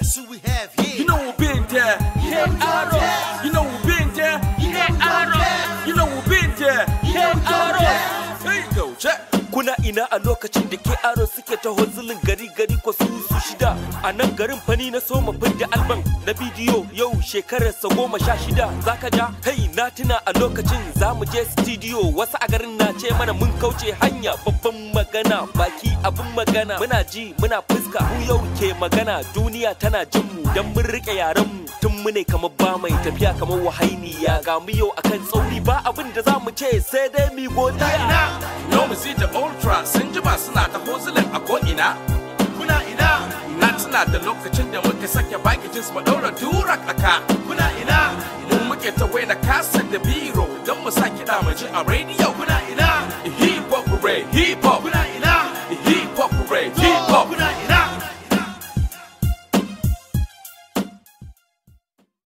Guess who we have here? You know we've been there. Yeah, Aro. You know we've been there. Yeah, Aro. You know we've been there. Yeah, Aro. Hey, go check. Kuna ina a lokacin da ke aro suke taho zulun gari ko su shida a nan garin fani na soma fidda alban na bidiyo yau shekarar sa 16 zaka ja hey na tuna a lokacin zamu je studio wasu a garin na ce mana mun kauce hanya babban magana baki abun magana muna ji muna fuska mu yau ke magana duniya tana jin mu dan mun rike yaran mu tun mune kamar ba mai tafiya kamar wahainiya ga mu yau akan tsauri ba abin da zamu ce sai dai mi godiya no mu si da ultra sun jima suna ta hozulin a ko'ina Kuna ina? na tuna da lokacin da muka sake bagijin su daura dura kaka Kuna ina? mu muke ta waina kasar da biro don mu sa kiɗa mu ji a radio Kuna ina? hip hop hooray hip hop Kuna